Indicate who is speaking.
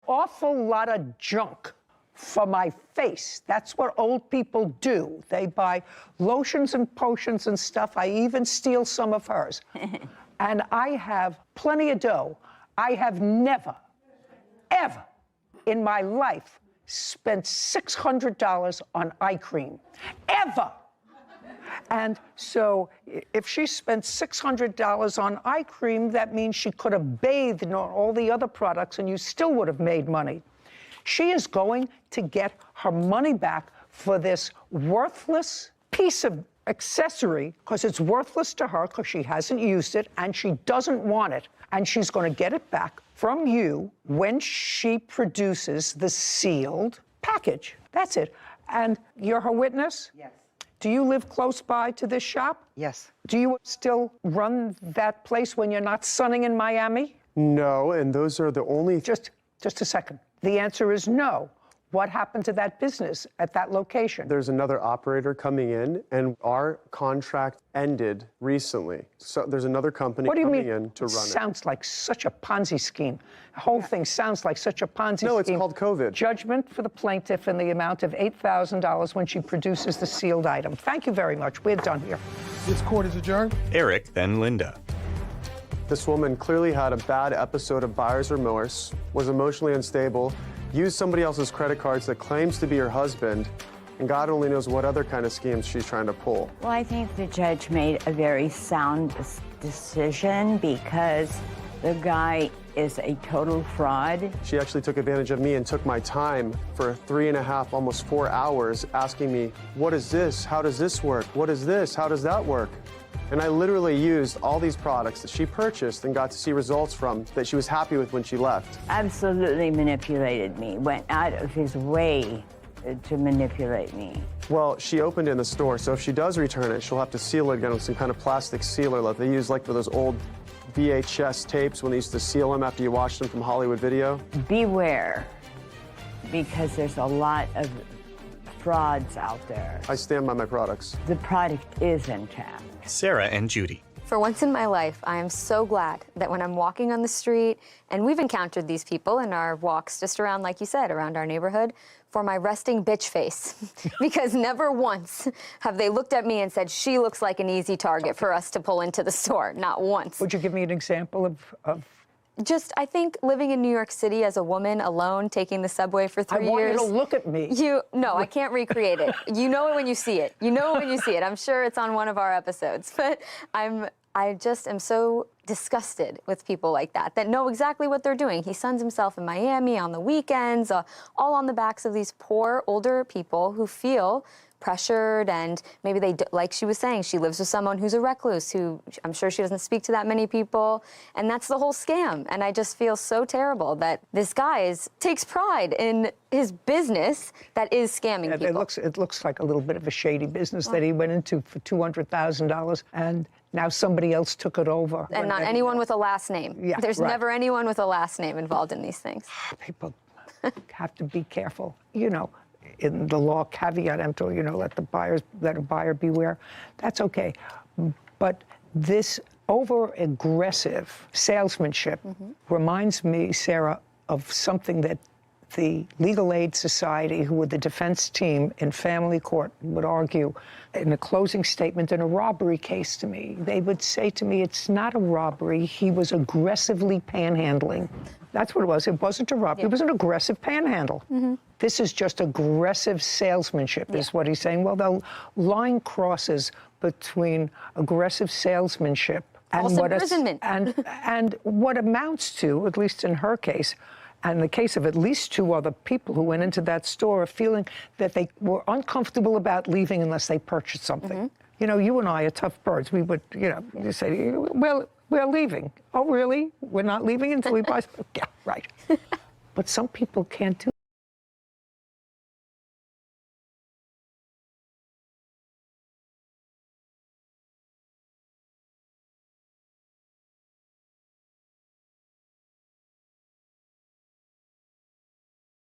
Speaker 1: awful lot of junk for my face. That's what old people do. They buy lotions and potions and stuff. I even steal some of hers. And I have plenty of dough. I have never, ever in my life spent $600 on eye cream. Ever. And so if she spent $600 on eye cream, that means she could have bathed in all the other products and you still would have made money. She is going to get her money back for this worthless piece of accessory, because it's worthless to her because she hasn't used it and she doesn't want it. And she's going to get it back from you when she produces the sealed package. That's it. And you're her witness?
Speaker 2: Yes.
Speaker 1: Do you live close by to this shop?
Speaker 2: Yes.
Speaker 1: Do you still run that place when you're not sunning in Miami?
Speaker 3: No, and those are the only...
Speaker 1: Just a second. The answer is no. What happened to that business at that location?
Speaker 3: There's another operator coming in, and our contract ended recently. So there's another company coming in to run it.
Speaker 1: Sounds like such a Ponzi scheme. The whole thing sounds like such a Ponzi scheme.
Speaker 3: No, it's called COVID.
Speaker 1: Judgment for the plaintiff in the amount of $8,000 when she produces the sealed item. Thank you very much. We're done here.
Speaker 4: This court is adjourned.
Speaker 5: Eric, then Linda.
Speaker 3: This woman clearly had a bad episode of buyer's remorse, was emotionally unstable, used somebody else's credit cards that claims to be her husband, and God only knows what other kind of schemes she's trying to pull.
Speaker 6: Well, I think the judge made a very sound decision because the guy is a total fraud.
Speaker 3: She actually took advantage of me and took my time for 3.5, almost 4 hours, asking me, what is this? How does this work? What is this? How does that work? And I literally used all these products that she purchased and got to see results from that she was happy with when she left.
Speaker 6: Absolutely manipulated me, went out of his way to manipulate me.
Speaker 3: Well, she opened it in the store, so if she does return it, she'll have to seal it again with some kind of plastic sealer like they use like for those old VHS tapes when they used to seal them after you watched them from Hollywood Video.
Speaker 6: Beware, because there's a lot of frauds out there.
Speaker 3: I stand by my products.
Speaker 6: The product is intact.
Speaker 5: Sarah and Judy.
Speaker 7: For once in my life, I am so glad that when I'm walking on the street, and we've encountered these people in our walks just around, like you said, around our neighborhood, for my resting bitch face. Because never once have they looked at me and said, she looks like an easy target for us to pull into the store. Not once.
Speaker 1: Would you give me an example of...
Speaker 7: Just, I think living in New York City as a woman alone, taking the subway for 3 years.
Speaker 1: I want you to look at me.
Speaker 7: No, I can't recreate it. You know it when you see it. You know it when you see it. I'm sure it's on one of our episodes. But I just am so disgusted with people like that know exactly what they're doing. He suns himself in Miami on the weekends, all on the backs of these poor older people who feel pressured, and maybe like she was saying, she lives with someone who's a recluse, who I'm sure she doesn't speak to that many people, and that's the whole scam. And I just feel so terrible that this guy takes pride in his business that is scamming people.
Speaker 1: It looks like a little bit of a shady business that he went into for $200,000, and now somebody else took it over.
Speaker 7: And not anyone with a last name.
Speaker 1: Yeah,
Speaker 7: There's never anyone with a last name involved in these things.
Speaker 1: People have to be careful. You know, in the law, caveat emptor, you know, let a buyer beware. That's okay. But this over-aggressive salesmanship reminds me, Sarah, of something that the Legal Aid Society, who were the defense team in family court, would argue in a closing statement in a robbery case to me. They would say to me, it's not a robbery. He was aggressively panhandling. That's what it was. It wasn't a robbery. It was an aggressive panhandle. This is just aggressive salesmanship, is what he's saying. Well, the line crosses between aggressive salesmanship and and what amounts to, at least in her case, and the case of at least 2 other people who went into that store, feeling that they were uncomfortable about leaving unless they purchased something. You know, you and I are tough birds. We would, you know, you say, well, we're leaving. Oh, really? We're not leaving until we buy something? Yeah, right. But some people can't do